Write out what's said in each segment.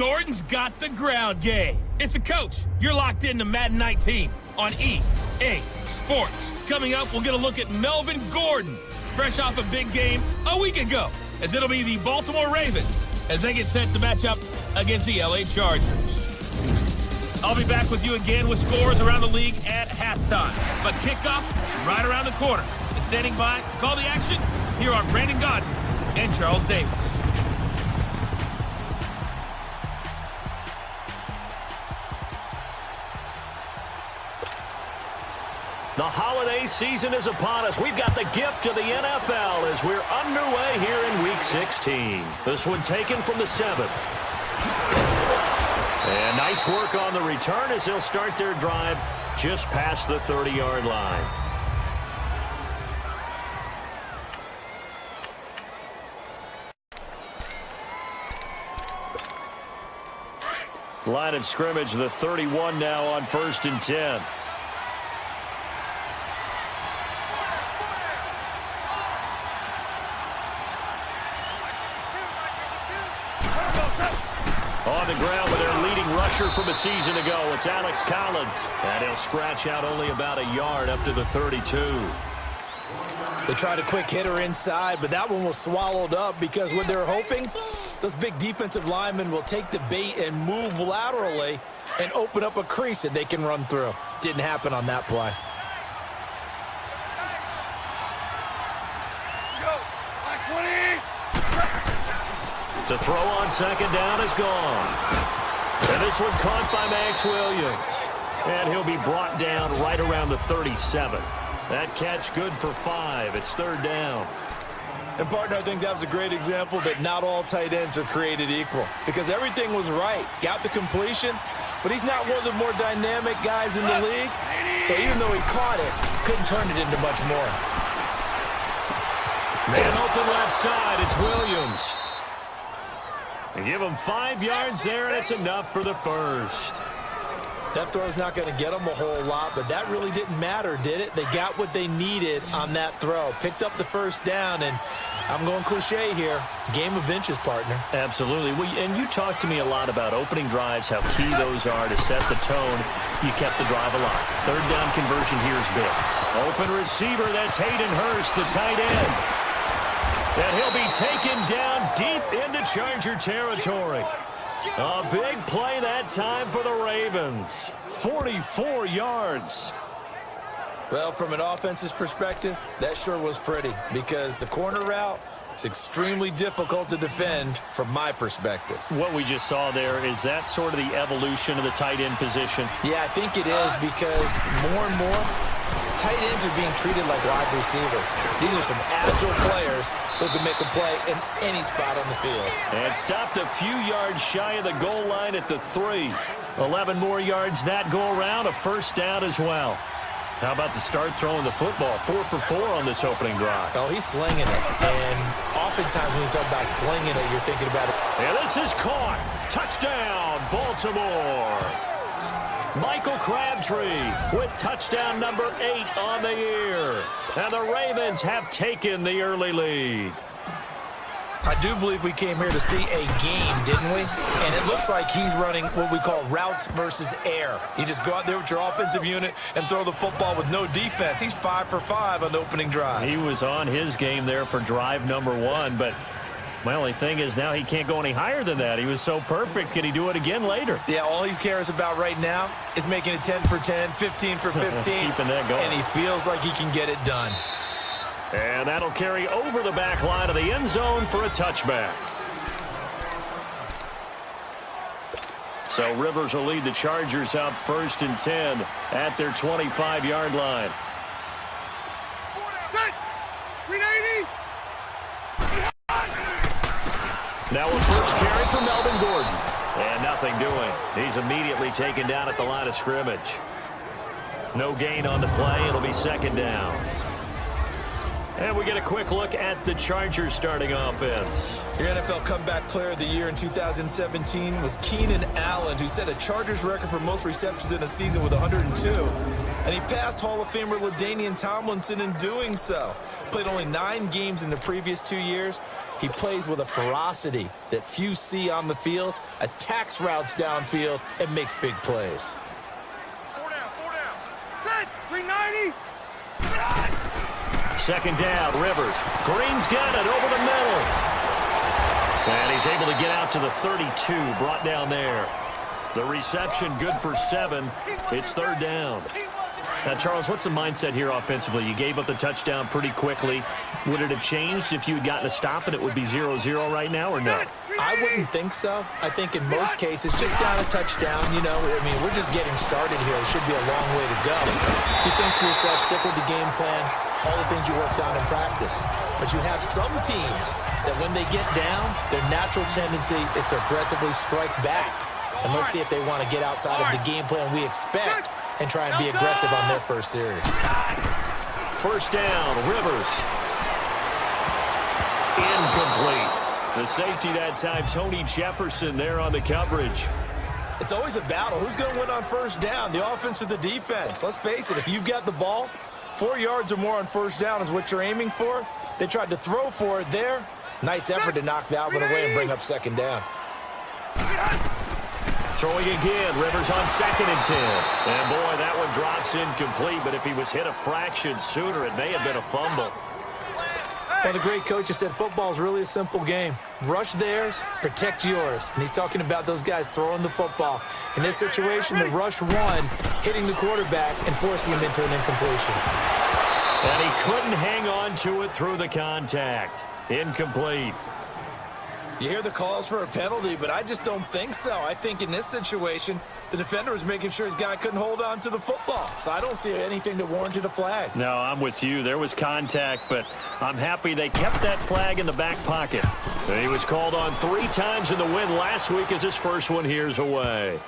Gordon's got the ground game. It's a coach. You're locked into Madden 19 on EA Sports. Coming up, we'll get a look at Melvin Gordon, fresh off a big game a week ago, as it'll be the Baltimore Ravens as they get set to match up against the LA Chargers. I'll be back with you again with scores around the league at halftime. But kickoff right around the corner. And standing by to call the action, here are Brandon Godden and Charles Davis. The holiday season is upon us. We've got the gift of the NFL as we're underway here in Week 16. This one taken from the 7th. And nice work on the return as they'll start their drive just past the 30-yard line. Line of scrimmage, the 31 now on 1st and 10. On the ground with their leading rusher from a season ago, it's Alex Collins. And he'll scratch out only about a yard up to the 32. They tried a quick hitter inside, but that one was swallowed up because what they're hoping, those big defensive linemen will take the bait and move laterally and open up a crease that they can run through. Didn't happen on that play. To throw on second down is gone. And this one caught by Max Williams. And he'll be brought down right around the 37. That catch good for 5. It's 3rd down. And, partner, I think that was a great example that not all tight ends are created equal because everything was right. Got the completion, but he's not one of the more dynamic guys in the league. So even though he caught it, couldn't turn it into much more. Man open left side. It's Williams. And give him 5 yards there, and it's enough for the first. That throw's not going to get them a whole lot, but that really didn't matter, did it? They got what they needed on that throw. Picked up the first down, and I'm going cliche here. Game of inches, partner. Absolutely. Well, and you talked to me a lot about opening drives, how key those are to set the tone. You kept the drive alive. 3rd down conversion here is big. Open receiver, that's Hayden Hurst, the tight end. And he'll be taken down deep into Charger territory. A big play that time for the Ravens. 44 yards. Well, from an offense's perspective, that sure was pretty because the corner route is extremely difficult to defend from my perspective. What we just saw there, is that sort of the evolution of the tight end position? Yeah, I think it is because more and more, tight ends are being treated like wide receivers. These are some agile players who can make a play in any spot on the field. And stopped a few yards shy of the goal line at the 3. 11 more yards that go around, a 1st down as well. How about the start throwing the football? 4 for 4 on this opening drive. Oh, he's slinging it. And oftentimes when you talk about slinging it, you're thinking about it. And this is caught. Touchdown, Baltimore. Michael Crabtree with touchdown number 8 on the year. And the Ravens have taken the early lead. I do believe we came here to see a game, didn't we? And it looks like he's running what we call routes versus air. You just go out there with your offensive unit and throw the football with no defense. He's 5 for 5 on the opening drive. He was on his game there for drive number 1, but my only thing is now he can't go any higher than that. He was so perfect. Can he do it again later? Yeah, all he cares about right now is making it 10 for 10, 15 for 15. Keeping that going. And he feels like he can get it done. And that'll carry over the back line of the end zone for a touchback. So Rivers will lead the Chargers up 1st and 10 at their 25-yard line. Now a first carry for Melvin Gordon. And nothing doing. He's immediately taken down at the line of scrimmage. No gain on the play. It'll be 2nd down. And we get a quick look at the Chargers starting offense. Your NFL Comeback Player of the Year in 2017 was Keenan Allen, who set a Chargers record for most receptions in a season with 102. And he passed Hall of Famer LaDainian Tomlinson in doing so. Played only 9 games in the previous 2 years. He plays with a ferocity that few see on the field, attacks routes downfield, and makes big plays. 4 down. Set. 390. Second down, Rivers. Green's got it over the middle. And he's able to get out to the 32, brought down there. The reception good for 7. It's third down. Now, Charles, what's the mindset here offensively? You gave up the touchdown pretty quickly. Would it have changed if you had gotten a stop and it would be 0-0 right now, or no? I wouldn't think so. I think in most cases, just down a touchdown, we're just getting started here. It should be a long way to go. You think to yourself, stick with the game plan, all the things you worked on in practice. But you have some teams that when they get down, their natural tendency is to aggressively strike back. And let's see if they want to get outside of the game plan we expect and try and be aggressive on their first series. First down, Rivers. Incomplete. The safety that time, Tony Jefferson there on the coverage. It's always a battle. Who's going to win on first down, the offense or the defense? Let's face it, if you've got the ball, 4 yards or more on first down is what you're aiming for. They tried to throw for it there. Nice effort to knock that one away and bring up second down. Throwing again, Rivers on 2nd and 10. And boy, that one drops incomplete, but if he was hit a fraction sooner, it may have been a fumble. Well, the great coach has said football is really a simple game. Rush theirs, protect yours. And he's talking about those guys throwing the football. In this situation, the rush one, hitting the quarterback and forcing him into an incompletion. And he couldn't hang on to it through the contact. Incomplete. You hear the calls for a penalty, but I just don't think so. I think in this situation, the defender was making sure his guy couldn't hold on to the football. So I don't see anything that warranted a flag. No, I'm with you. There was contact, but I'm happy they kept that flag in the back pocket. He was called on 3 times in the win last week as his first one here's away.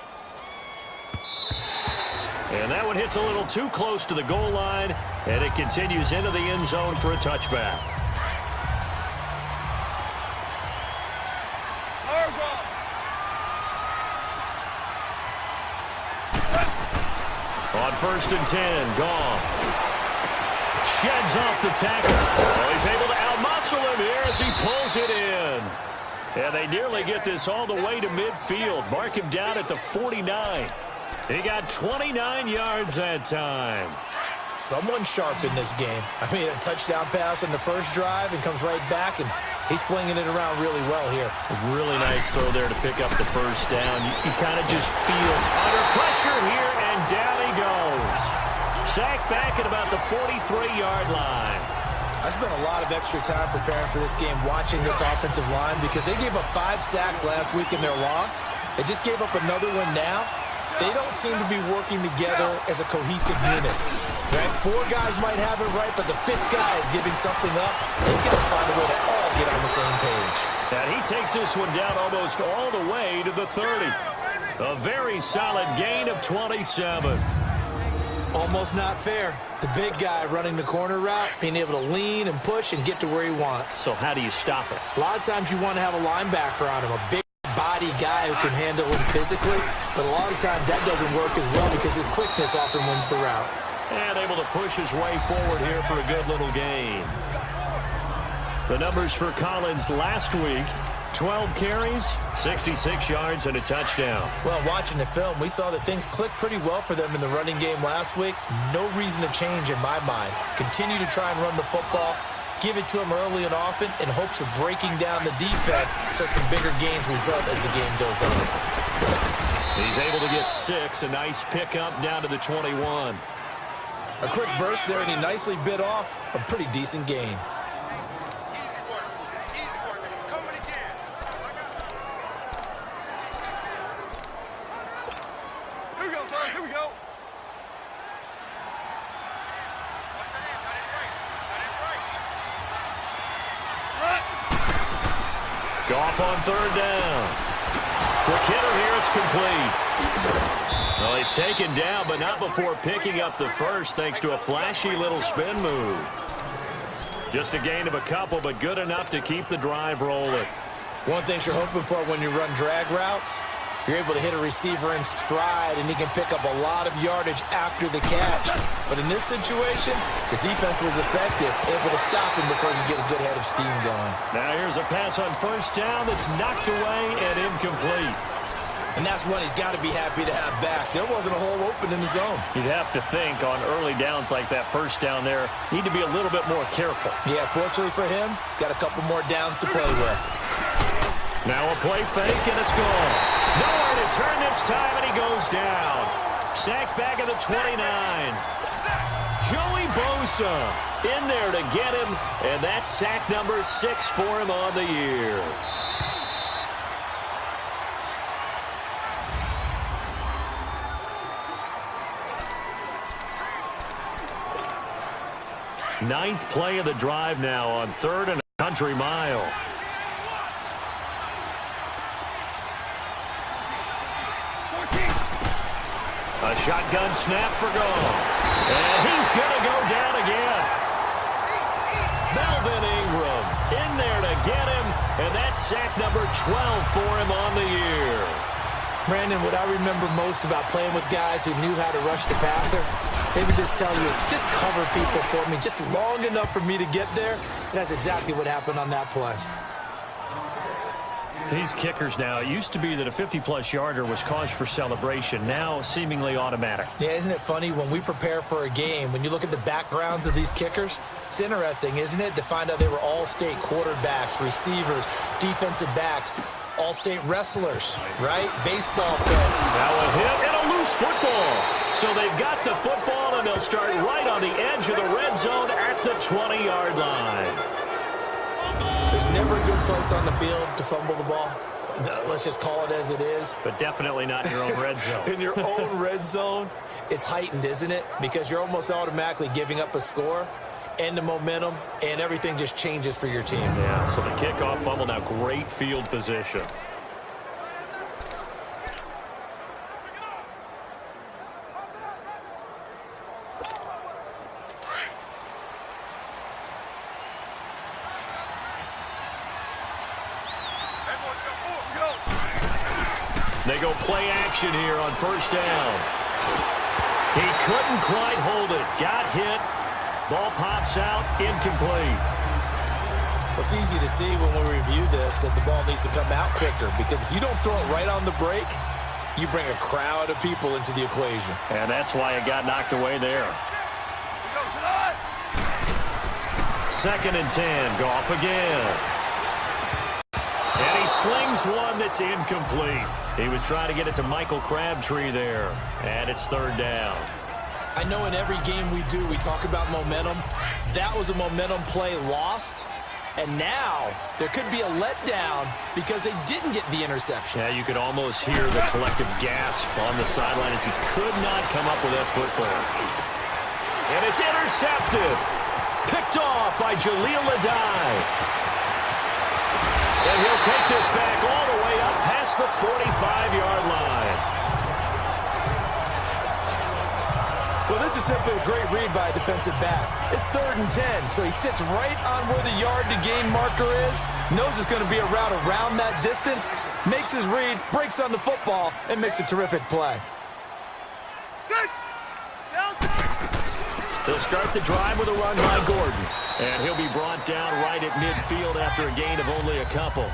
And that one hits a little too close to the goal line, and it continues into the end zone for a touchback. On 1st and 10, gone. Sheds off the tackle. Oh, he's able to outmuscle him here as he pulls it in. And they nearly get this all the way to midfield. Mark him down at the 49. He got 29 yards that time. Someone sharp in this game. I mean, a touchdown pass on the first drive and comes right back, and he's flinging it around really well here. A really nice throw there to pick up the first down. You kind of just feel under pressure here, and down he goes. Sacked back at about the 43-yard line. I spent a lot of extra time preparing for this game watching this offensive line because they gave up 5 sacks last week in their loss. They just gave up another one now. They don't seem to be working together as a cohesive unit. Right? 4 guys might have it right, but the 5th guy is giving something up. They've got to find a way to all get on the same page. And he takes this one down almost all the way to the 30. A very solid gain of 27. Almost not fair. The big guy running the corner route, being able to lean and push and get to where he wants. So how do you stop it? A lot of times you want to have a linebacker on him, a big body guy who can handle him physically, but a lot of times that doesn't work as well because his quickness often wins the route. And able to push his way forward here for a good little gain. The numbers for Collins last week, 12 carries, 66 yards, and a touchdown. Well, watching the film, we saw that things clicked pretty well for them in the running game last week. No reason to change in my mind. Continue to try and run the football, give it to him early and often in hopes of breaking down the defense so some bigger gains result as the game goes on. He's able to get 6, a nice pickup down to the 21. A quick burst there, and he nicely bit off a pretty decent gain. Here we go, bud. Here we go. Goff on 3rd down. Quick hitter here, it's complete. Well, he's taken down, but not before picking up the first thanks to a flashy little spin move. Just a gain of a couple, but good enough to keep the drive rolling. One thing you're hoping for when you run drag routes, you're able to hit a receiver in stride, and he can pick up a lot of yardage after the catch. But in this situation, the defense was effective, able to stop him before he could get a good head of steam going. Now here's a pass on first down that's knocked away and incomplete. And that's one he's got to be happy to have back. There wasn't a hole open in the zone. You'd have to think on early downs like that first down there, need to be a little bit more careful. Yeah, fortunately for him, got a couple more downs to play with. Now a play fake, and it's gone. Nowhere to turn this time, and he goes down. Sack back at the 29. Joey Bosa in there to get him, and that's sack number 6 for him on the year. Ninth play of the drive now on 3rd and a country mile. A shotgun snap for goal. And he's going to go down again. Melvin Ingram in there to get him. And that's sack number 12 for him on the year. Brandon, what I remember most about playing with guys who knew how to rush the passer, they would just tell you, just cover people for me, just long enough for me to get there. And that's exactly what happened on that play. These kickers now, it used to be that a 50-plus yarder was cause for celebration. Now, seemingly automatic. Yeah, isn't it funny when we prepare for a game, when you look at the backgrounds of these kickers, it's interesting, isn't it, to find out they were all-state quarterbacks, receivers, defensive backs, all-state wrestlers, right? Baseball player. Now a hit and a loose football. So they've got the football, and they'll start right on the edge of the red zone at the 20-yard line. There's never a good place on the field to fumble the ball. Let's just call it as it is. But definitely not in your own red zone. In your own red zone, it's heightened, isn't it? Because you're almost automatically giving up a score and the momentum, and everything just changes for your team. Yeah, so the kickoff fumble, now great field position. They go play action here on first down. He couldn't quite hold it. Got hit. Ball pops out. Incomplete. It's easy to see when we review this that the ball needs to come out quicker, because if you don't throw it right on the break, you bring a crowd of people into the equation. And that's why it got knocked away there. 2nd and 10. Goff again. And he slings one that's incomplete. He was trying to get it to Michael Crabtree there. And it's 3rd down. I know in every game we do, we talk about momentum. That was a momentum play lost. And now there could be a letdown because they didn't get the interception. Yeah, you could almost hear the collective gasp on the sideline as he could not come up with that football. And it's intercepted. Picked off by Jaleel Adai. And he'll take this back all the way up past the 45-yard line. Well, this is simply a great read by a defensive back. It's 3rd and 10, so he sits right on where the yard-to-gain marker is, knows it's going to be a route around that distance, makes his read, breaks on the football, and makes a terrific play. They'll start the drive with a run by Gordon. And he'll be brought down right at midfield after a gain of only a couple.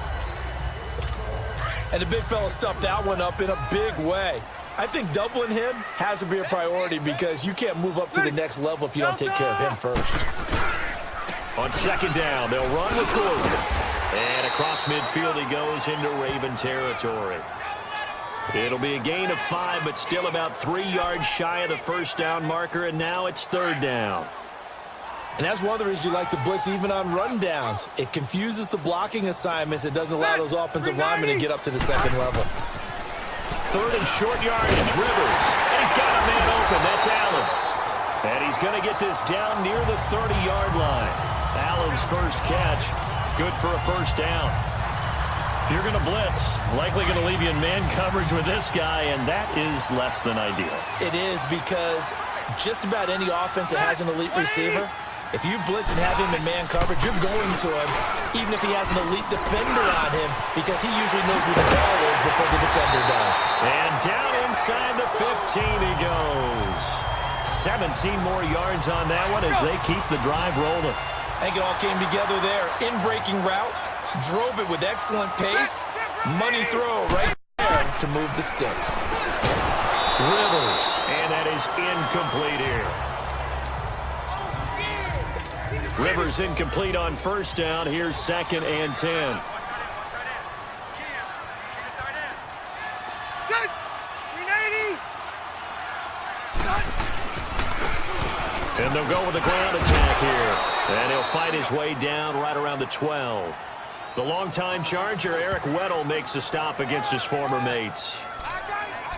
And the big fella stuffed that one up in a big way. I think doubling him has to be a priority because you can't move up to the next level if you don't take care of him first. On 2nd down, they'll run with Gordon. And across midfield he goes into Raven territory. It'll be a gain of 5, but still about 3 yards shy of the first down marker, and now it's 3rd down. And that's one of the reasons you like to blitz even on rundowns. It confuses the blocking assignments. It doesn't allow those offensive linemen to get up to the second level. 3rd and short yardage, Rivers. And he's got a man open. That's Allen. And he's going to get this down near the 30-yard line. Allen's first catch, good for a first down. If you're going to blitz, likely going to leave you in man coverage with this guy, and that is less than ideal. It is, because just about any offense that has an elite receiver, If you blitz and have him in man coverage, you're going to him, even if he has an elite defender on him, because he usually knows where the ball is before the defender does. And down inside the 15 he goes. 17 more yards on that one as they keep the drive rolling. I think it all came together there. In-breaking route, drove it with excellent pace. Money throw right there to move the sticks. Rivers, and that is incomplete here. Rivers incomplete on first down. Here's 2nd and 10. And they'll go with the ground attack here. And he'll fight his way down right around the 12. The longtime Charger, Eric Weddle, makes a stop against his former mates.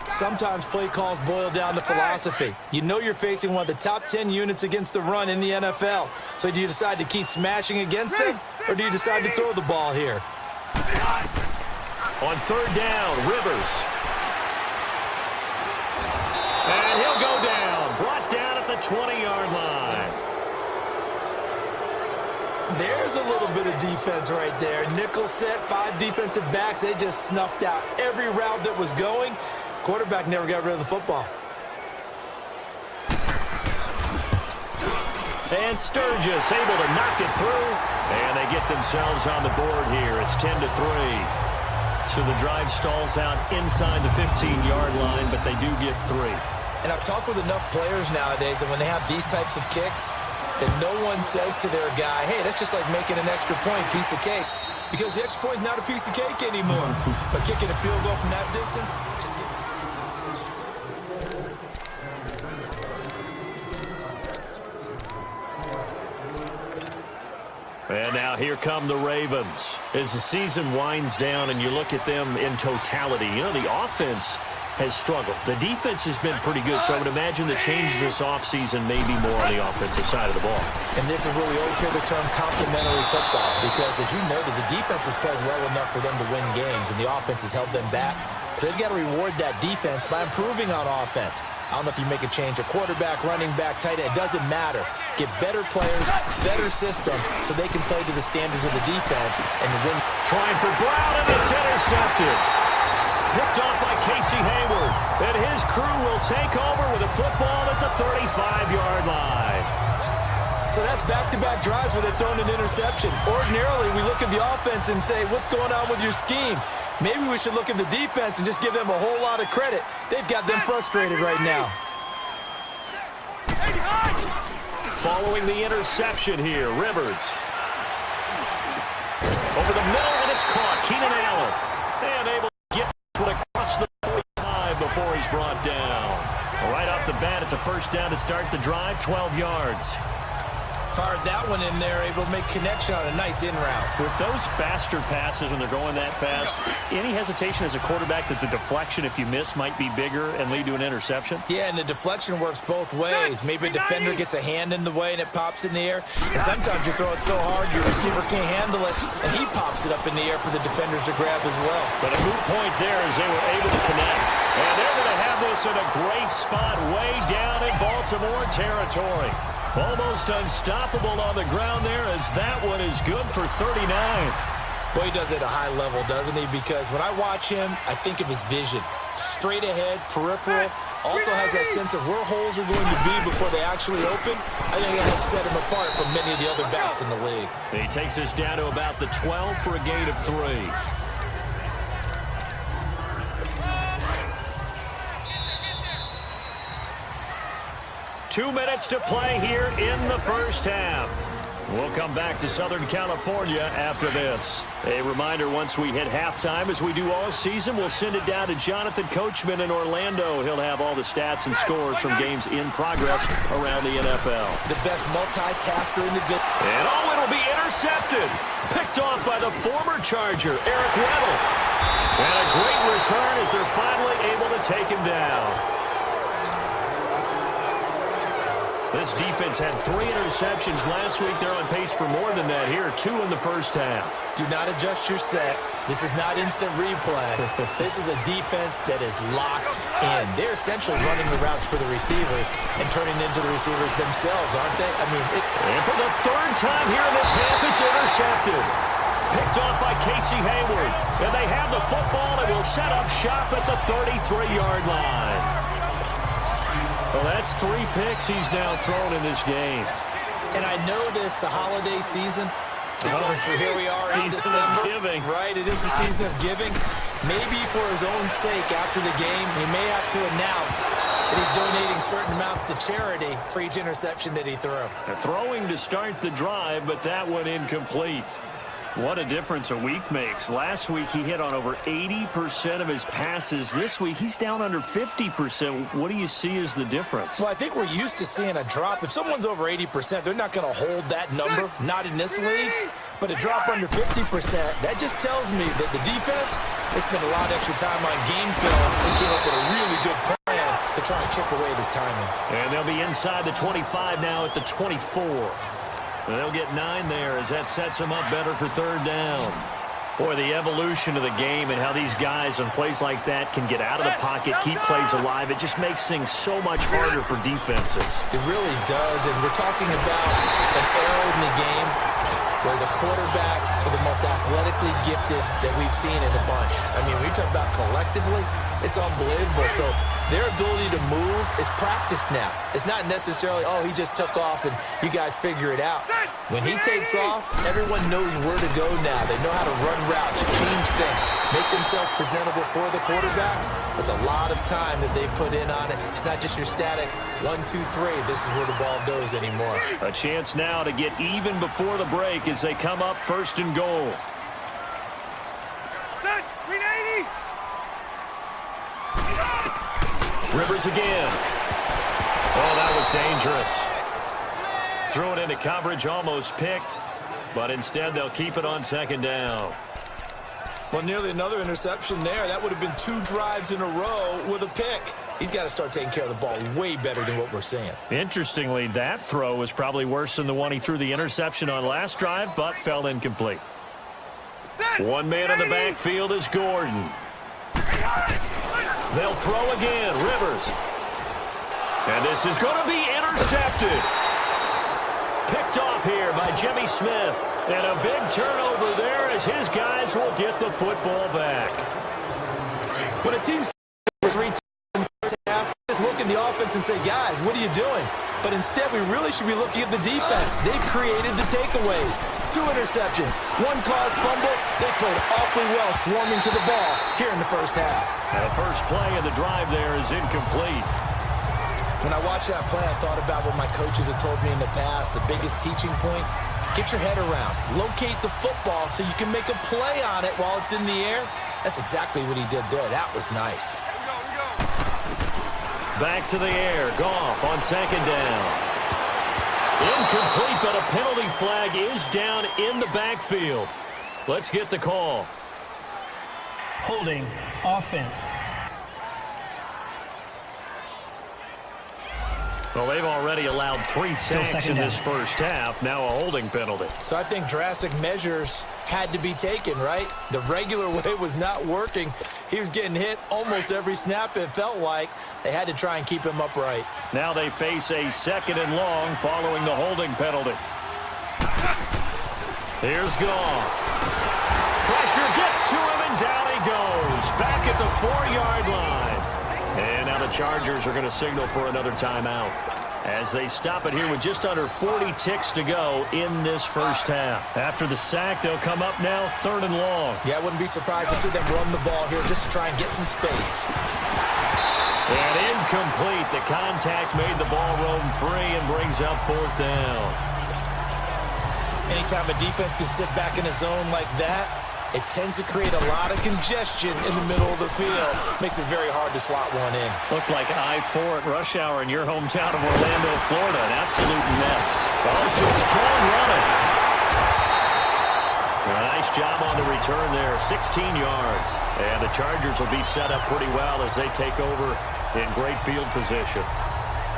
Sometimes play calls boil down to philosophy. You know you're facing one of the top 10 units against the run in the NFL. So do you decide to keep smashing against them, or do you decide to throw the ball here? On 3rd down, Rivers. And he'll go down. Brought down at the 20-yard line. There's a little bit of defense right there. Nickel set, 5 defensive backs. They just snuffed out every route that was going. Quarterback never got rid of the football. And Sturgis able to knock it through. And they get themselves on the board here. It's 10-3. So the drive stalls out inside the 15-yard line, but they do get 3. And I've talked with enough players nowadays that when they have these types of kicks, that no one says to their guy, hey, that's just like making an extra point, piece of cake. Because the extra point is not a piece of cake anymore. But kicking a field goal from that distance, just get... And now here come the Ravens. As the season winds down and you look at them in totality, you know, the offense has struggled. The defense has been pretty good, so I would imagine the changes this offseason may be more on the offensive side of the ball. And this is where we always hear the term complementary football, because as you noted, the defense has played well enough for them to win games, and the offense has held them back. So they've got to reward that defense by improving on offense. I don't know if you make a change, a quarterback, running back, tight end, it doesn't matter. Get better players, better system, so they can play to the standards of the defense and win. Trying for Brown, and it's intercepted. Picked off by Casey Hayward. And his crew will take over with a football at the 35-yard line. So that's back-to-back drives where they've thrown an interception. Ordinarily, we look at the offense and say, what's going on with your scheme? Maybe we should look at the defense and just give them a whole lot of credit. They've got them frustrated right now. Following the interception here, Rivers. Over the middle, and it's caught. Keenan Allen. And able to get it across the 45 before he's brought down. Right off the bat, it's a first down to start the drive, 12 yards. Fired that one in there, able to make connection on a nice in route. With those faster passes when they're going that fast, any hesitation as a quarterback that the deflection, if you miss, might be bigger and lead to an interception? Yeah, and the deflection works both ways. Maybe a defender gets a hand in the way and it pops in the air. And sometimes you throw it so hard your receiver can't handle it, and he pops it up in the air for the defenders to grab as well. But a moot point there as they were able to connect. And they're going to have this in a great spot way down in Baltimore territory. Almost unstoppable on the ground there as that one is good for 39. Boy, he does it at a high level, doesn't he? Because when I watch him, I think of his vision. Straight ahead, peripheral. Also has that sense of where holes are going to be before they actually open. I think that helps set him apart from many of the other backs in the league. He takes us down to about the 12 for a gain of 3. 2 minutes to play here in the first half. We'll come back to Southern California after this. A reminder, once we hit halftime, as we do all season, we'll send it down to Jonathan Coachman in Orlando. He'll have all the stats and scores from games in progress around the NFL. The best multitasker in the business. And it'll be intercepted. Picked off by the former Charger, Eric Weddle. And a great return as they're finally able to take him down. This defense had 3 interceptions last week. They're on pace for more than that here, 2 in the first half. Do not adjust your set This is not instant replay. This is a defense that is locked in. They're essentially running the routes for the receivers and turning into the receivers themselves, aren't they? I mean, and for the third time here in this half, it's intercepted. Picked off by Casey Hayward. And they have the football and will set up shop at the 33-yard line. Well, that's 3 picks he's now thrown in this game. And I know this, the holiday season, because here we are in December. Giving. Right, it is the season of giving. Maybe for his own sake after the game, he may have to announce that he's donating certain amounts to charity for each interception that he threw. Throwing to start the drive, but that one incomplete. What a difference a week makes. Last week he hit on over 80% of his passes. This week he's down under 50%. What do you see as the difference? Well, I think we're used to seeing a drop. If someone's over 80%, they're not going to hold that number, not in this league. But a drop under 50%, that just tells me that the defense, they spent a lot of extra time on game films and came up with a really good plan to try and chip away at his timing. And they'll be inside the 25 now at the 24. They'll get 9 there as that sets them up better for third down. Boy, the evolution of the game and how these guys on plays like that can get out of the pocket, keep plays alive, it just makes things so much harder for defenses. It really does, and we're talking about an era in the game where the quarterbacks are the most athletically gifted that we've seen in a bunch. I mean, when you talk about collectively, it's unbelievable. So their ability to move is practiced now. It's not necessarily, oh, he just took off and you guys figure it out. When he takes off, everyone knows where to go now. They know how to run routes, change things, make themselves presentable for the quarterback. That's a lot of time that they put in on it. It's not just your static 1, 2, 3. This is where the ball goes anymore. A chance now to get even before the break as they come up first and goal. Set, 390. Rivers again. Oh, that was dangerous. Threw it into coverage, almost picked, but instead they'll keep it on second down. Well, nearly another interception there. That would have been 2 drives in a row with a pick. He's got to start taking care of the ball way better than what we're seeing. Interestingly, that throw was probably worse than the one he threw the interception on last drive, but fell incomplete. One man in the backfield is Gordon. They'll throw again. Rivers. And this is going to be intercepted. Picked off here by Jimmy Smith. And a big turnover there as his guys will get the football back. When a team's 3 times in the first half, just look at the offense and say, guys, what are you doing? But instead, we really should be looking at the defense. They've created the takeaways. 2 interceptions, 1 caused fumble. They played awfully well swarming to the ball here in the first half. And the first play of the drive there is incomplete. When I watched that play, I thought about what my coaches had told me in the past. The biggest teaching point, get your head around. Locate the football so you can make a play on it while it's in the air. That's exactly what he did there. That was nice. Back to the air. Goff on second down. Incomplete, but a penalty flag is down in the backfield. Let's get the call. Holding offense. Well, they've already allowed 3 sacks in this first half. Now a holding penalty. So I think drastic measures had to be taken, right? The regular way was not working. He was getting hit almost every snap, it felt like. They had to try and keep him upright. Now they face a 2nd and long following the holding penalty. Here's Goff. Pressure gets to him, and down he goes. Back at the 4-yard line. And now the Chargers are going to signal for another timeout as they stop it here with just under 40 ticks to go in this first half. After the sack, they'll come up now 3rd and long. Yeah, I wouldn't be surprised to see them run the ball here just to try and get some space. And incomplete. The contact made the ball roam free and brings up 4th down. Anytime a defense can sit back in a zone like that, it tends to create a lot of congestion in the middle of the field. Makes it very hard to slot one in. Looked like I-4 at rush hour in your hometown of Orlando, Florida. An absolute mess. Oh, some strong running. A nice job on the return there. 16 yards. And the Chargers will be set up pretty well as they take over in great field position.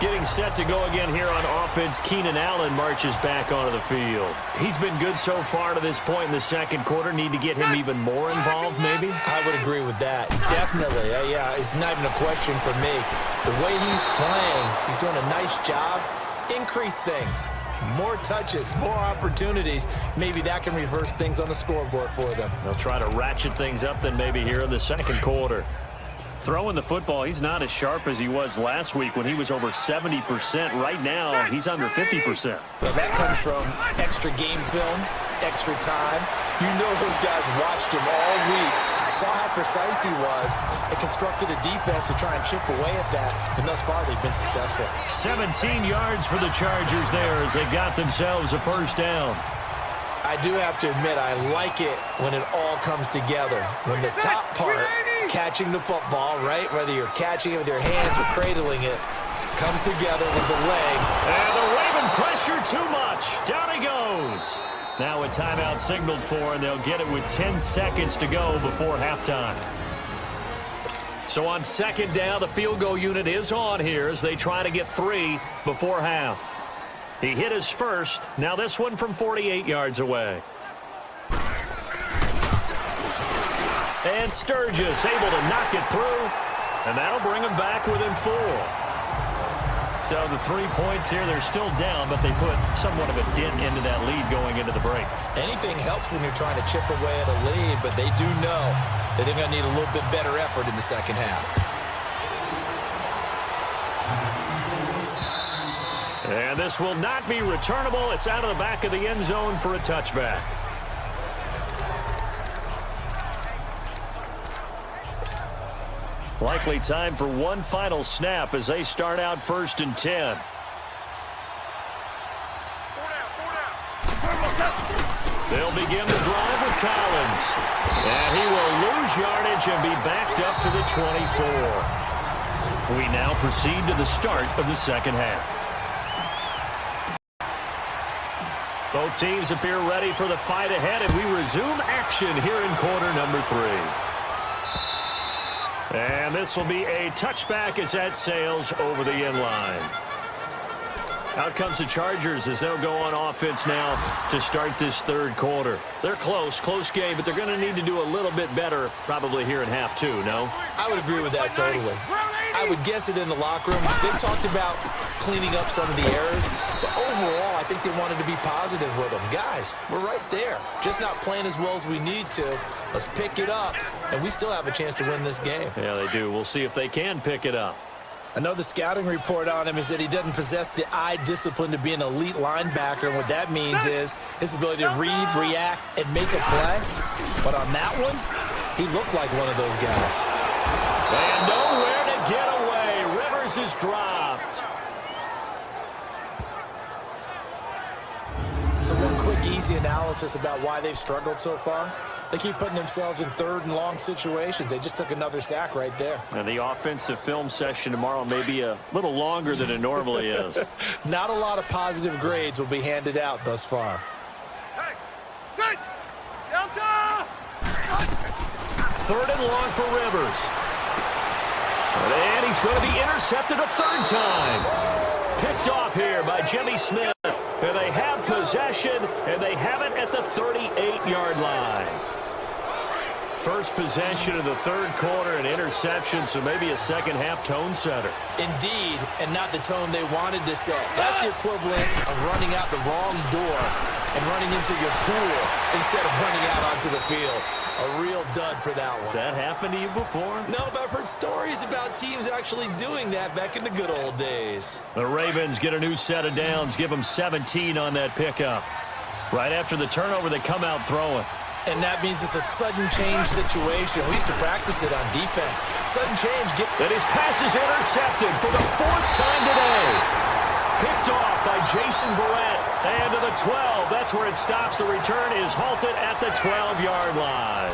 Getting set to go again here on offense, Keenan Allen marches back onto the field. He's been good so far to this point in the second quarter. Need to get him even more involved, maybe? I would agree with that. Definitely. Yeah, it's not even a question for me. The way he's playing, he's doing a nice job. Increase things. More touches, more opportunities. Maybe that can reverse things on the scoreboard for them. They'll try to ratchet things up then maybe here in the second quarter. Throwing the football, he's not as sharp as he was last week when he was over 70%. Right now, he's under 50%. Well, that comes from extra game film, extra time. You know those guys watched him all week, saw how precise he was, and constructed a defense to try and chip away at that. And thus far, they've been successful. 17 yards for the Chargers there as they got themselves a first down. I do have to admit, I like it when it all comes together. When the top part, catching the football, right, whether you're catching it with your hands or cradling it, comes together with the leg. And the Raven pressure too much. Down he goes. Now a timeout signaled for, and they'll get it with 10 seconds to go before halftime. So on second down, the field goal unit is on here as they try to get 3 before half. He hit his first. Now this one from 48 yards away. And Sturgis able to knock it through, and that'll bring him back within 4. So the 3 points here, they're still down, but they put somewhat of a dent into that lead going into the break. Anything helps when you're trying to chip away at a lead, but they do know that they're going to need a little bit better effort in the second half. And this will not be returnable. It's out of the back of the end zone for a touchback. Likely time for one final snap as they start out 1st and 10. They'll begin the drive with Collins. And he will lose yardage and be backed up to the 24. We now proceed to the start of the second half. Both teams appear ready for the fight ahead, and we resume action here in quarter number 3. And this will be a touchback as that sails over the end line. Out comes the Chargers as they'll go on offense now to start this third quarter. They're close game, but they're going to need to do a little bit better probably here in half 2, no? I would agree with that totally. I would guess it in the locker room. They talked about cleaning up some of the errors, but overall, I think they wanted to be positive with them. Guys, we're right there. Just not playing as well as we need to. Let's pick it up, and we still have a chance to win this game. Yeah, they do. We'll see if they can pick it up. Another scouting report on him is that he doesn't possess the eye discipline to be an elite linebacker, and what that means is his ability to read, react, and make a play. But on that one, he looked like one of those guys. And nowhere to get away. Rivers is dropped. So one quick, easy analysis about why they've struggled so far. They keep putting themselves in 3rd and long situations. They just took another sack right there. And the offensive film session tomorrow may be a little longer than it normally is. Not a lot of positive grades will be handed out thus far. Hey, sit! Delta! 3rd and long for Rivers. And he's going to be intercepted a 3rd time. Picked off here by Jimmy Smith. And they have possession, and they have it at the 38-yard line. First possession of the third quarter, an interception, so maybe a second-half tone setter. Indeed, and not the tone they wanted to set. That's the equivalent of running out the wrong door and running into your pool instead of running out onto the field. A real dud for that one. Has that happened to you before? No, but I've heard stories about teams actually doing that back in the good old days. The Ravens get a new set of downs, give them 17 on that pickup. Right after the turnover, they come out throwing. And that means it's a sudden change situation. We used to practice it on defense. Sudden change. And his pass is intercepted for the 4th time today. Picked off by Jason Barrett. And to the 12. That's where it stops. The return is halted at the 12-yard line.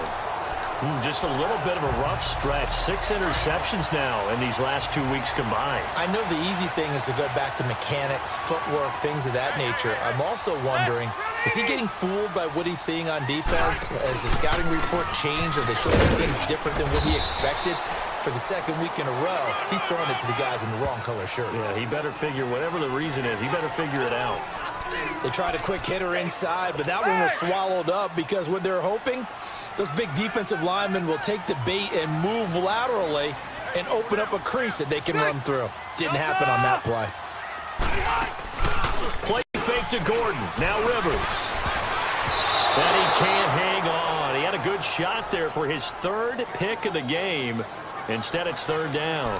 Just a little bit of a rough stretch. 6 interceptions now in these last 2 weeks combined. I know the easy thing is to go back to mechanics, footwork, things of that nature. I'm also wondering, is he getting fooled by what he's seeing on defense? Has the scouting report changed? Are they showing things different than what he expected? for the second week in a row, he's throwing it to the guys in the wrong color shirts. Yeah, he better figure, whatever the reason is, he better figure it out. They tried a quick hitter inside, but that one was swallowed up because what they're hoping, those big defensive linemen will take the bait and move laterally and open up a crease that they can run through. Didn't happen on that play. Play fake to Gordon. Now Rivers. And he can't hang on. He had a good shot there for his third pick of the game. Instead, it's third down.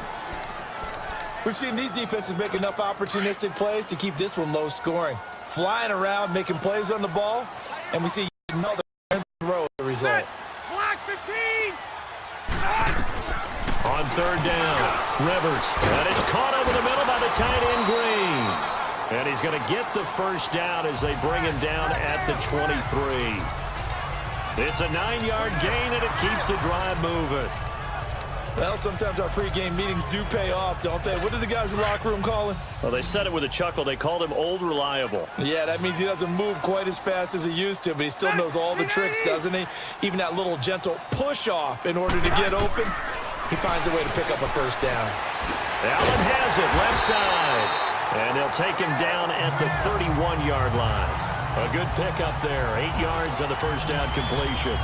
We've seen these defenses make enough opportunistic plays to keep this one low scoring. Flying around, making plays on the ball, and we see another throw as a result. Black 15. On third down, Rivers. And it's caught over the middle by the tight end, Green. And he's going to get the first down as they bring him down at the 23. It's a 9-yard gain, and it keeps the drive moving. Well, sometimes our pregame meetings do pay off, don't they? What do the guys in the locker room call him? Well, they said it with a chuckle. They called him Old Reliable. Yeah, that means he doesn't move quite as fast as he used to, but he still knows all the tricks, doesn't he? Even that little gentle push-off in order to get open, he finds a way to pick up a first down. Allen has it, left side. And they'll take him down at the 31-yard line. A good pickup there, 8 yards on the first down completion.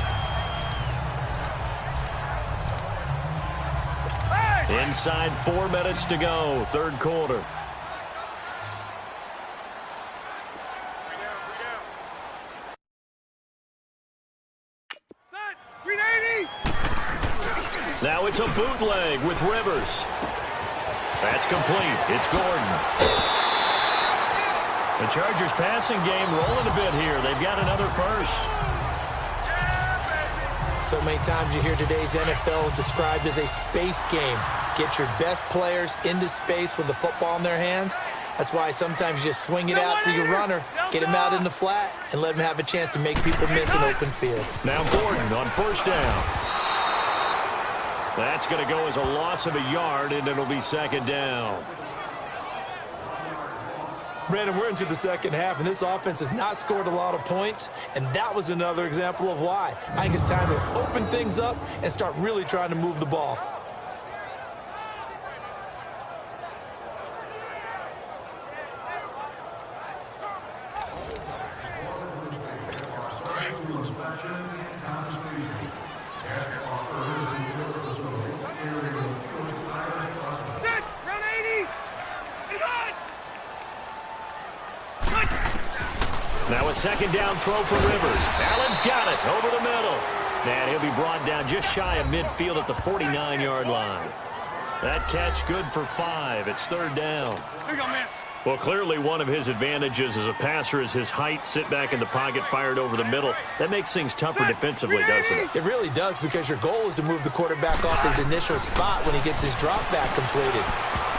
Inside 4 minutes to go, third quarter. Now it's a bootleg with Rivers. That's complete. It's Gordon. The Chargers passing game rolling a bit here. They've got another first. So many times you hear today's NFL described as a space game. Get your best players into space with the football in their hands. That's why sometimes you just swing it out to your runner, get him out in the flat, and let him have a chance to make people miss an open field. Now Gordon on first down. That's going to go as a loss of a yard, and it'll be second down. Brandon, we're into the second half, and this offense has not scored a lot of points, and that was another example of why. I think it's time to open things up and start really trying to move the ball. Now a second down throw for Rivers. Allen's got it over the middle. And he'll be brought down just shy of midfield at the 49-yard line. That catch good for 5. It's third down. Here you go, man. Well, clearly one of his advantages as a passer is his height, sit back in the pocket, fired over the middle. That makes things tougher defensively, doesn't it? It really does, because your goal is to move the quarterback off his initial spot when he gets his drop back completed.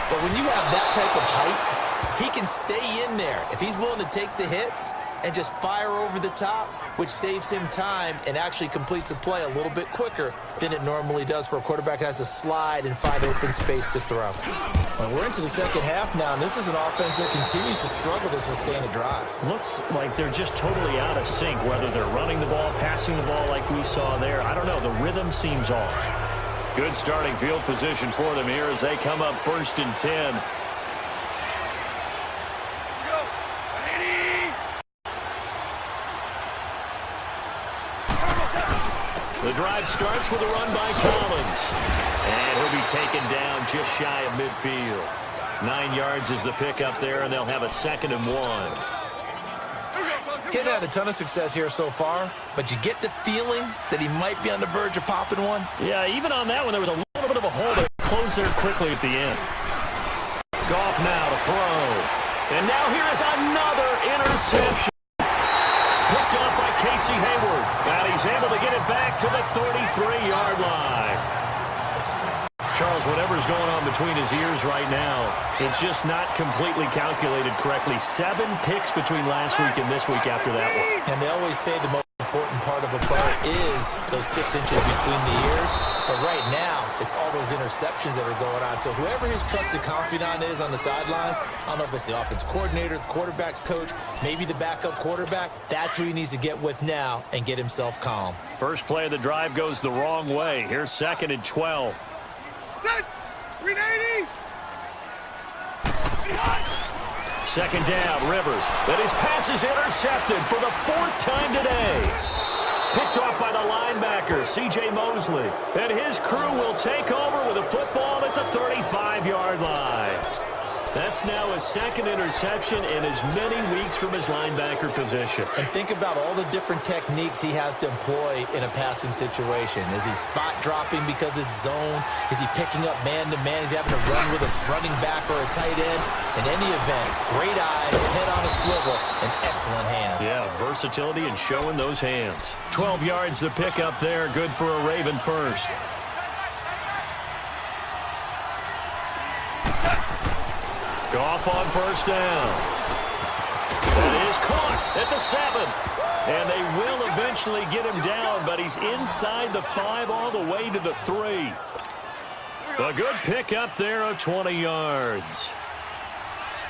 But when you have that type of height, he can stay in there. If he's willing to take the hits and just fire over the top, which saves him time and actually completes a play a little bit quicker than it normally does for a quarterback who has to slide and find open space to throw. Well, we're into the second half now, and this is an offense that continues to struggle to sustain a drive. Looks like they're just totally out of sync, whether they're running the ball, passing the ball like we saw there. I don't know. The rhythm seems off. Good starting field position for them here as they come up first and 10. The drive starts with a run by Collins. And he'll be taken down just shy of midfield. 9 yards is the pickup there, and they'll have a 2nd and 1. Kid had a ton of success here so far, but you get the feeling that he might be on the verge of popping one. Yeah, even on that one, there was a little bit of a hole that closed there quickly at the end. Goff now to throw. And now here is another interception. Picked up by Casey Hayward. And he's able to get it back to the 33-yard line. Charles, whatever's going on between his ears right now, it's just not completely calculated correctly. 7 picks between last week and this week after that one. And they always say the most important part of a player is those 6 inches between the ears. But right now, it's all those interceptions that are going on. So whoever his trusted confidant is on the sidelines, I don't know if it's the offense coordinator, the quarterback's coach, maybe the backup quarterback, that's who he needs to get with now and get himself calm. First play of the drive goes the wrong way. Here's 2nd and 12. Set. 380. Second down, Rivers. And his pass is intercepted for the 4th time today. Picked off by the linebacker, C.J. Mosley. And his crew will take over with a football at the 35-yard line. That's now his 2nd interception in as many weeks from his linebacker position. And think about all the different techniques he has to employ in a passing situation. Is he spot dropping because it's zone? Is he picking up man-to-man? Is he having to run with a running back or a tight end? In any event, great eyes, head on a swivel, and excellent hands. Yeah, versatility and showing those hands. 12 yards to pick up there, good for a Raven first. Goff on first down. That is caught at the 7. And they will eventually get him down, but he's inside the 5 all the way to the 3. A good pickup there of 20 yards.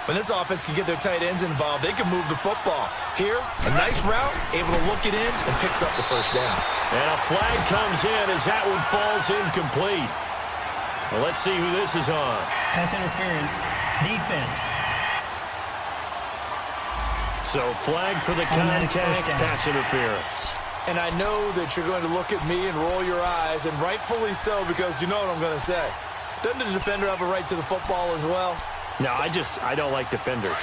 When this offense can get their tight ends involved, they can move the football. Here, a nice route, able to look it in, and picks up the first down. And a flag comes in as that one falls incomplete. Well, let's see who this is on. Pass interference. Defense. So flag for the contact, pass interference. And I know that you're going to look at me and roll your eyes, and rightfully so, because you know what I'm going to say. Doesn't the defender have a right to the football as well? No, I don't like defenders.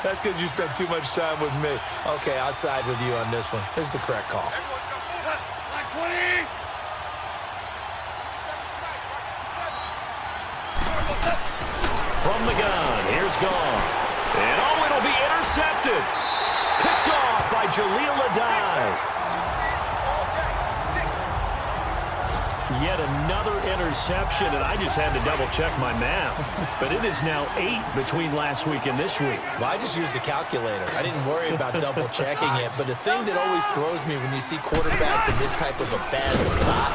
That's because you spent too much time with me. Okay, I'll side with you on this one. This is the correct call. Like 20. From the gun, here's Goff. And oh, it'll be intercepted. Picked off by Jaleel Adai. Yet another interception, and I just had to double-check my math. But it is now 8 between last week and this week. Well, I just used a calculator. I didn't worry about double-checking it. But the thing that always throws me when you see quarterbacks in this type of a bad spot,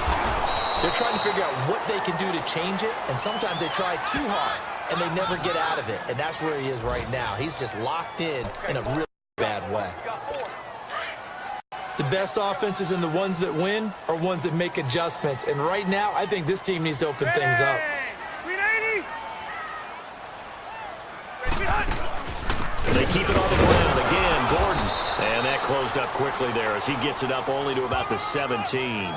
they're trying to figure out what they can do to change it, and sometimes they try too hard, and they never get out of it. And that's where he is right now. He's just locked in a really bad way. The best offenses and the ones that win are ones that make adjustments. And right now, I think this team needs to open things up. 380. They keep it on the ground again, Gordon. And that closed up quickly there as he gets it up only to about the 17.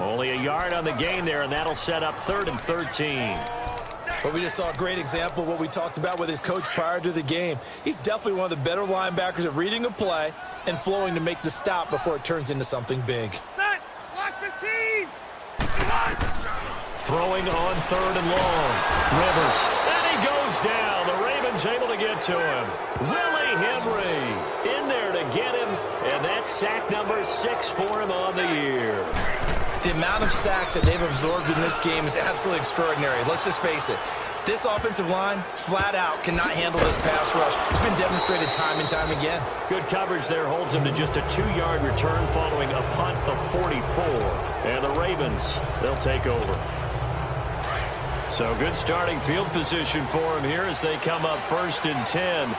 Only a yard on the gain there, and that'll set up 3rd and 13. But we just saw a great example of what we talked about with his coach prior to the game. He's definitely one of the better linebackers at reading a play and flowing to make the stop before it turns into something big. Set. Block 15. Throwing on 3rd and long. Rivers. And he goes down. The Ravens able to get to him. Willie Henry in there to get him. And that's sack number 6 for him on the year. The amount of sacks that they've absorbed in this game is absolutely extraordinary. Let's just face it. This offensive line, flat out, cannot handle this pass rush. It's been demonstrated time and time again. Good coverage there holds him to just a 2-yard return following a punt of 44. And the Ravens, they'll take over. So good starting field position for him here as they come up 1st and 10.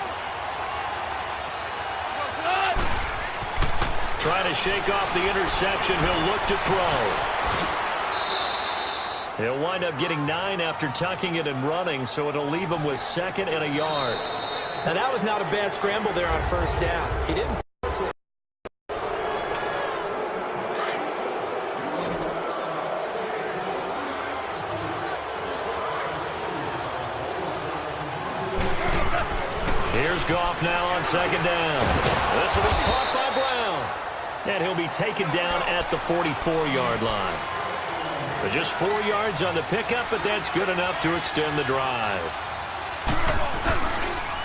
Trying to shake off the interception. He'll look to throw. He'll wind up getting 9 after tucking it and running, so it'll leave him with 2nd and a yard. Now, that was not a bad scramble there on 1st down. He didn't force it. Here's Goff now on 2nd down. This will be caught by Brown. And he'll be taken down at the 44-yard line. But just 4 yards on the pickup, but that's good enough to extend the drive.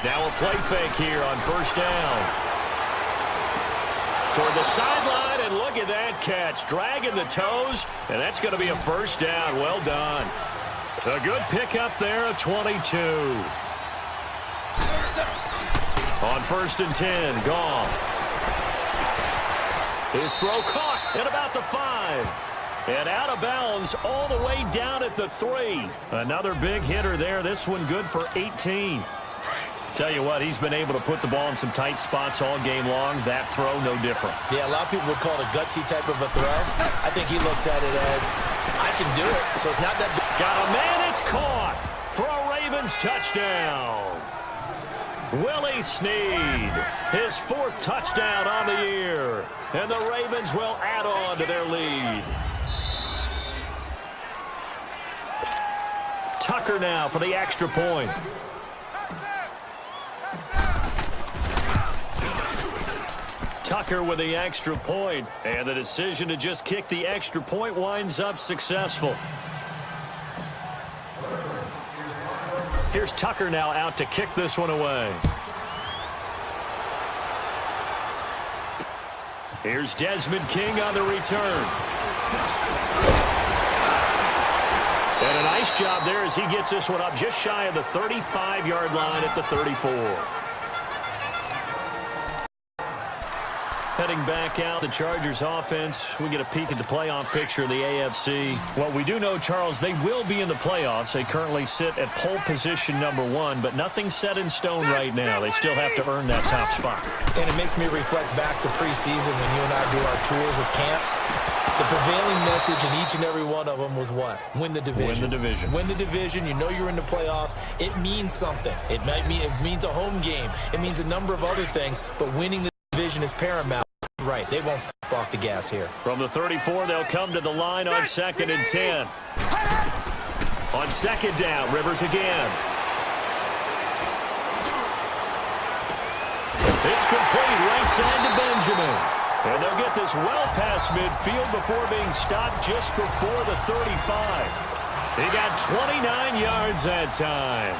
Now a play fake here on 1st down. Toward the sideline, and look at that catch. Dragging the toes, and that's going to be a 1st down. Well done. A good pickup there of 22. On 1st and 10, Goff. His throw caught at about the 5. And out of bounds all the way down at the 3. Another big hitter there. This one good for 18. Tell you what, he's been able to put the ball in some tight spots all game long. That throw, no different. Yeah, a lot of people would call it a gutsy type of a throw. I think he looks at it as, I can do it, so it's not that big. Got a man, it's caught for a Ravens touchdown. Willie Snead, his 4th touchdown on the year. And the Ravens will add on to their lead. Tucker now for the extra point. Tucker with the extra point, and the decision to just kick the extra point winds up successful. Here's Tucker now out to kick this one away. Here's Desmond King on the return. And a nice job there as he gets this one up just shy of the 35-yard line at the 34. Heading back out, the Chargers offense. We get a peek at the playoff picture of the AFC. Well, we do know, Charles, they will be in the playoffs. They currently sit at pole position #1, but nothing's set in stone right now. They still have to earn that top spot. And it makes me reflect back to preseason when you and I do our tours of camps. The prevailing message in each and every one of them was what? Win the division. Win the division. Win the division. You know you're in the playoffs. It means something. It means a home game. It means a number of other things, but winning the division is paramount. Right, they won't step off the gas here. From the 34, they'll come to the line on 2nd and 10. On 2nd down, Rivers again. It's complete right side to Benjamin. And they'll get this well past midfield before being stopped just before the 35. He got 29 yards that time.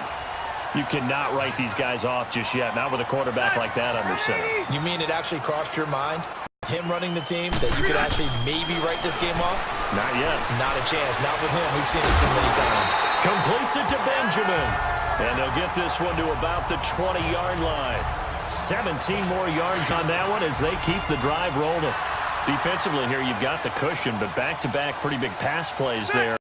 You cannot write these guys off just yet, not with a quarterback like that under center. You mean it actually crossed your mind, him running the team, that you could actually maybe write this game off? Not yet. Not a chance. Not with him. We've seen it too many times. Completes it to Benjamin. And they'll get this one to about the 20-yard line. 17 more yards on that one as they keep the drive rolling. Defensively here, you've got the cushion, but back-to-back pretty big pass plays there.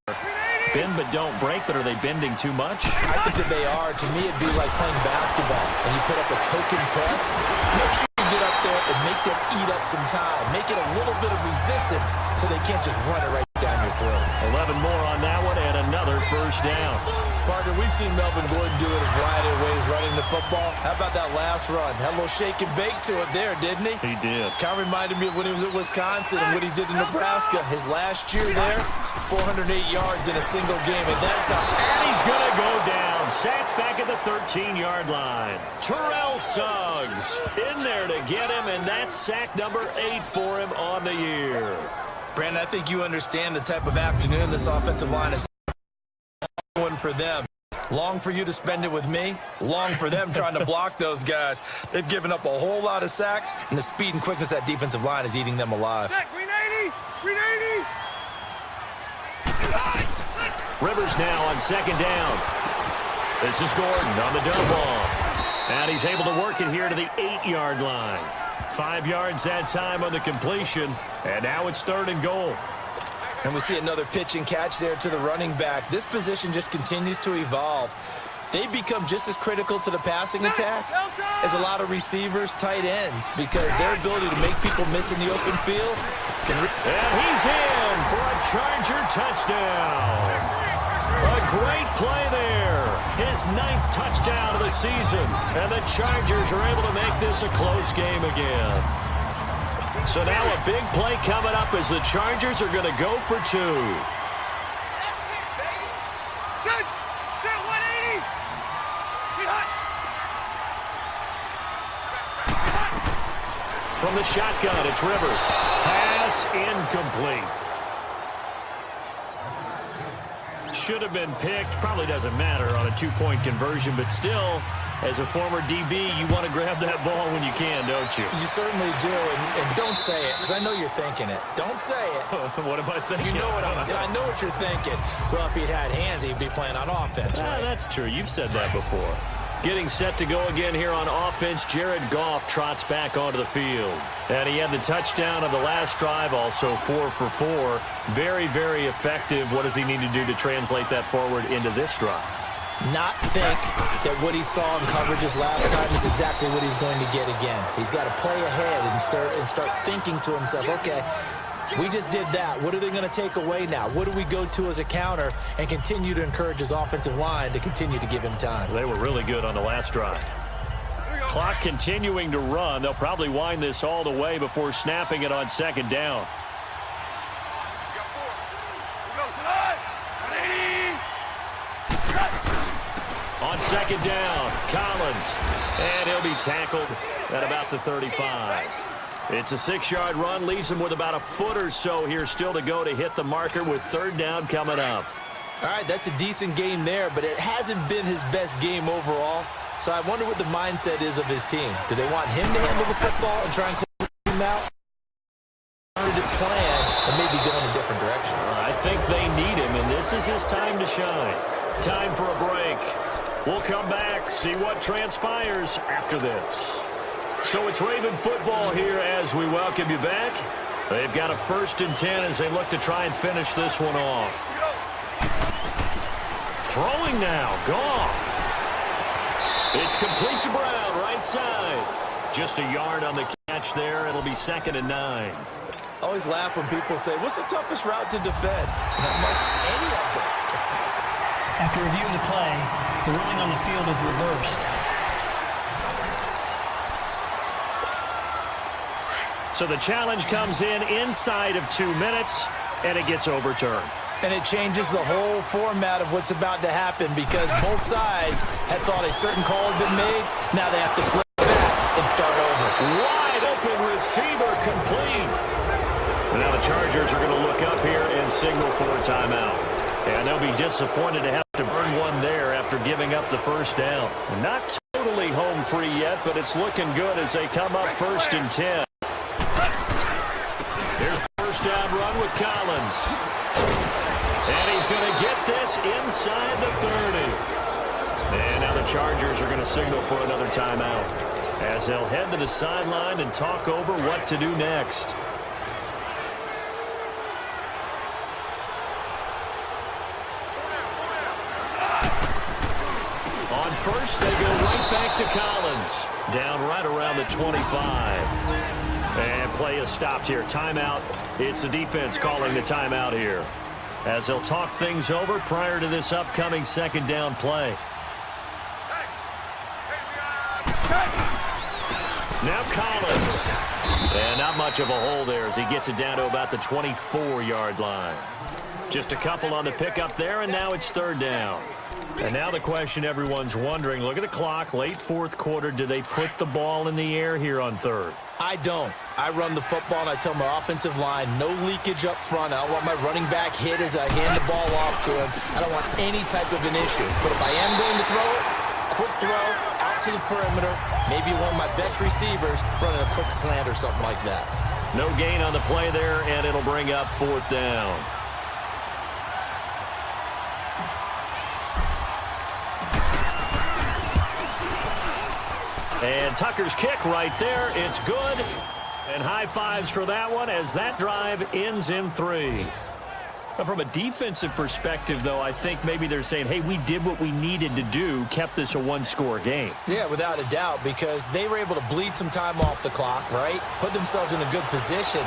Bend but don't break, but are they bending too much? I think that they are. To me, it'd be like playing basketball, and you put up a token press. Make sure you get up there and make them eat up some time. Make it a little bit of resistance so they can't just run it right down your throat. 11 more on that one and another first down. Parker, we've seen Melvin Gordon do it a variety of ways running the football. How about that last run? Had a little shake and bake to it there, didn't he? He did. Kind of reminded me of when he was at Wisconsin and what he did in Nebraska. His last year there, 408 yards in a single game at that time. And he's going to go down. Sacked back at the 13-yard line. Terrell Suggs in there to get him, and that's sack number 8 for him on the year. Brandon, I think you understand the type of afternoon this offensive line is one for them. Long for you to spend it with me. Long for them trying to block those guys. They've given up a whole lot of sacks, and the speed and quickness of that defensive line is eating them alive. Green 80! Green 80! Rivers now on 2nd down. This is Gordon on the dump off. And he's able to work it here to the 8-yard line. 5 yards that time on the completion. And now it's 3rd and goal. And we see another pitch and catch there to the running back. This position just continues to evolve. They become just as critical to the passing attack as a lot of receivers, tight ends, because their ability to make people miss in the open field. And he's in for a Charger touchdown. A great play there. His 9th touchdown of the season. And the Chargers are able to make this a close game again. So now a big play coming up as the Chargers are going to go for 2. From the shotgun, it's Rivers. Pass incomplete. Should have been picked. Probably doesn't matter on a 2-point conversion, but still, as a former DB, you want to grab that ball when you can, don't you? You certainly do, and don't say it, because I know you're thinking it. Don't say it. What am I thinking? You know what I know what you're thinking. Well, if he'd had hands, he'd be playing on offense, right? That's true. You've said that before. Getting set to go again here on offense, Jared Goff trots back onto the field. And he had the touchdown of the last drive, also 4 for 4. Very, very effective. What does he need to do to translate that forward into this drive? Not think that what he saw in coverages last time is exactly what he's going to get again. He's got to play ahead and start thinking to himself, okay, We just did that. What are they going to take away now? What do we go to as a counter and continue to encourage his offensive line to continue to give him time? They were really good on the last drive. Clock continuing to run. They'll probably wind this all the way before snapping it on second down. On second down, Collins. And he'll be tackled at about the 35. It's a 6-yard run, leaves him with about a foot or so here still to go to hit the marker with third down coming up. All right, that's a decent game there, but it hasn't been his best game overall. So I wonder what the mindset is of his team. Do they want him to handle the football and try and close him out? Or did it plan and maybe go in a different direction? I think they need him, and this is his time to shine. Time for a break. We'll come back, see what transpires after this. So it's Raven football here as we welcome you back. They've got a 1st and 10 as they look to try and finish this one off. Throwing now, Goff. It's complete to Brown, right side. Just a yard on the catch there. It'll be 2nd and 9. I always laugh when people say, what's the toughest route to defend? And I'm like, any of them. After review of the play, the ruling on the field is reversed. So the challenge comes in inside of 2 minutes, and it gets overturned. And it changes the whole format of what's about to happen because both sides had thought a certain call had been made. Now they have to flip back and start over. Wide open receiver complete. And now the Chargers are going to look up here and signal for a timeout. And they'll be disappointed to have to burn one there after giving up the first down. Not totally home free yet, but it's looking good as they come up 1st and 10. Here's the first down run with Collins. And he's going to get this inside the 30. And now the Chargers are going to signal for another timeout as they'll head to the sideline and talk over what to do next. On first, they go right back to Collins. Down right around the 25. And play is stopped here. Timeout. It's the defense calling the timeout here, as they'll talk things over prior to this upcoming 2nd down play. Now Collins. And not much of a hole there as he gets it down to about the 24-yard line. Just a couple on the pickup there, and now it's 3rd down. And now the question everyone's wondering, look at the clock, late 4th quarter, do they put the ball in the air here on 3rd? I don't. I run the football, and I tell my offensive line, no leakage up front. I don't want my running back hit as I hand the ball off to him. I don't want any type of an issue. But if I am going to throw it, quick throw, out to the perimeter, maybe one of my best receivers running a quick slant or something like that. No gain on the play there, and it'll bring up 4th down. And Tucker's kick right there. It's good. And high fives for that one as that drive ends in 3. But from a defensive perspective, though, I think maybe they're saying, hey, we did what we needed to do, kept this a 1-score game. Yeah, without a doubt, because they were able to bleed some time off the clock, right? Put themselves in a good position,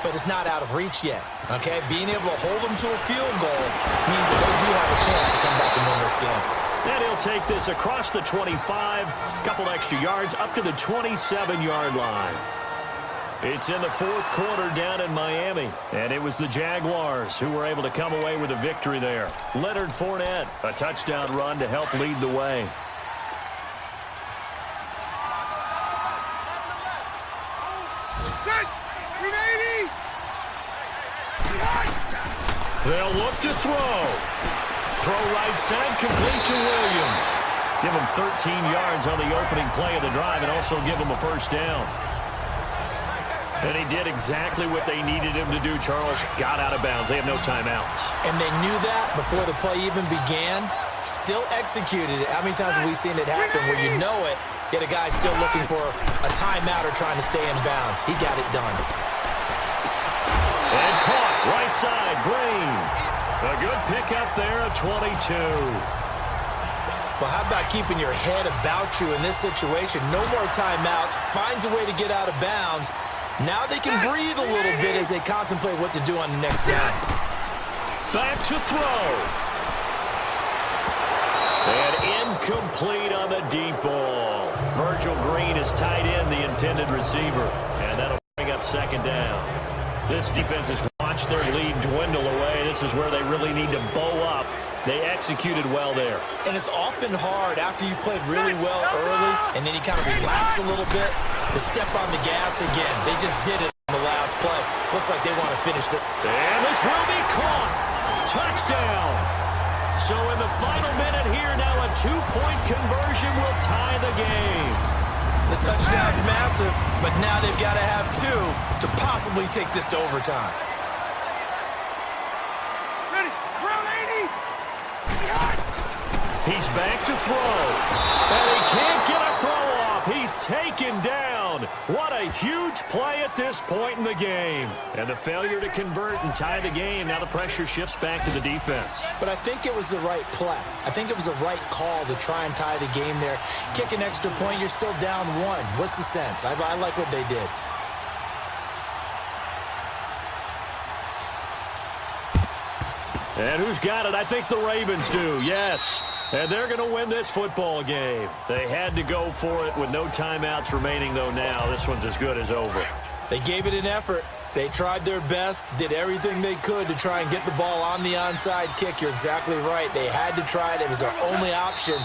but it's not out of reach yet, okay? Being able to hold them to a field goal means that they do have a chance to come back and win this game. And he'll take this across the 25, couple extra yards, up to the 27-yard line. It's in the 4th quarter down in Miami, and it was the Jaguars who were able to come away with a victory there. Leonard Fournette, a touchdown run to help lead the way. They'll look to throw. Throw right side, complete to Williams. Give him 13 yards on the opening play of the drive and also give him a first down. And he did exactly what they needed him to do, Charles. Got out of bounds. They have no timeouts. And they knew that before the play even began. Still executed it. How many times have we seen it happen where you know it, yet a guy still looking for a timeout or trying to stay in bounds? He got it done. And caught right side, Green. A good pickup there, a 22. Well, how about keeping your head about you in this situation? No more timeouts. Finds a way to get out of bounds. Now they can breathe a little bit as they contemplate what to do on the next down. Back to throw. And incomplete on the deep ball. Virgil Green is tied in, the intended receiver. And that'll bring up second down. This defense has watched their lead dwindle away. This is where they really need to bow up. They executed well there. And it's often hard after you've played really well early and then you kind of relax a little bit to step on the gas again. They just did it on the last play. Looks like they want to finish this. And this will be caught. Touchdown. So in the final minute here, now a two-point conversion will tie the game. The touchdown's massive, but now they've got to have two to possibly take this to overtime. Ready, ground 80. He's back to throw. And he can't get a throw off. He's taken down. What a huge play at this point in the game. And the failure to convert and tie the game. Now the pressure shifts back to the defense. But I think it was the right play. I think it was the right call to try and tie the game there. Kick an extra point, you're still down one. What's the sense? I like what they did. And who's got it? I think the Ravens do, yes. And they're going to win this football game. They had to go for it with no timeouts remaining, though, now. This one's as good as over. They gave it an effort. They tried their best, did everything they could to try and get the ball on the onside kick. You're exactly right. They had to try it. It was their only option.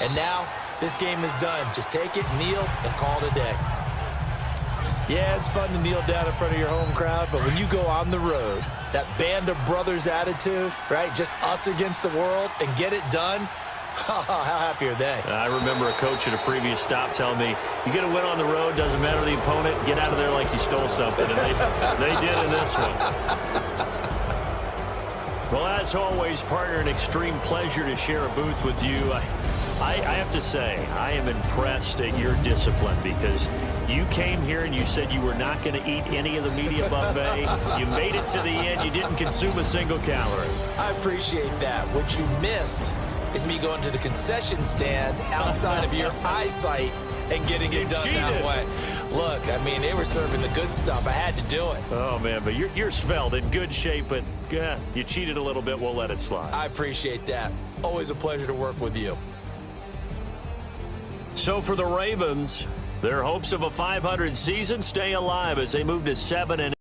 And now this game is done. Just take it, kneel, and call it a day. Yeah, it's fun to kneel down in front of your home crowd, but when you go on the road, that band of brothers attitude, right, just us against the world, and get it done, how happy are they? I remember a coach at a previous stop telling me, you get a win on the road, doesn't matter the opponent, get out of there like you stole something, and they did in this one. Well, as always, partner, an extreme pleasure to share a booth with you. I have to say, I am impressed at your discipline because you came here and you said you were not going to eat any of the media buffet. You made it to the end. You didn't consume a single calorie. I appreciate that. What you missed is me going to the concession stand outside of your eyesight and getting it done that way. Look, I mean, they were serving the good stuff. I had to do it. Oh, man, but you're svelte, in good shape, but you cheated a little bit. We'll let it slide. I appreciate that. Always a pleasure to work with you. So for the Ravens, their hopes of a 500 season stay alive as they move to 7-8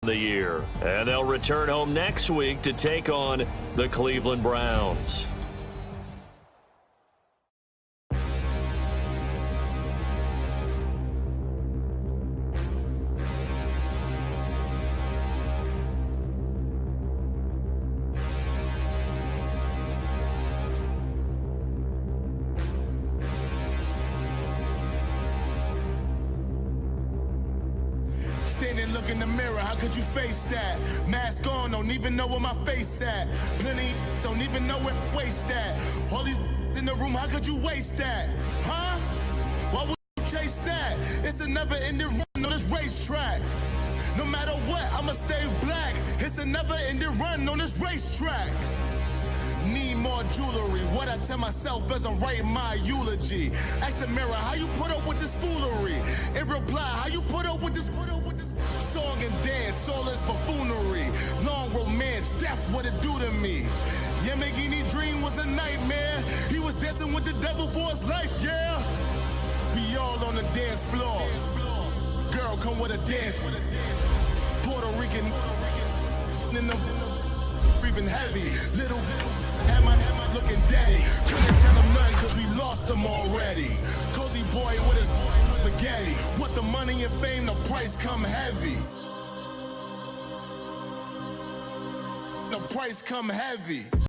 the year. And they'll return home next week to take on the Cleveland Browns. Standing, look in the mirror, how could you face that? Mask on, don't even know where my face at. Plenty, don't even know where waste at. All these in the room, how could you waste that? Huh? Why would you chase that? It's a never-ending run on this racetrack. No matter what, I'ma stay black. It's a never-ending run on this racetrack. Need more jewelry. What I tell myself as I'm writing my eulogy. Ask the mirror, how you put up with this foolery? In reply, how you put up with this song and dance, all this buffoonery. Long romance, death, what it do to me. Yamagini dream was a nightmare. He was dancing with the devil for his life, yeah. We all on the dance floor. Girl, come with a dance. Puerto Rican in the breathing heavy. Little had my looking daddy. Couldn't tell him nothing cause we lost him already. Cozy boy with his spaghetti. What the money and fame, the price come heavy. The price come heavy.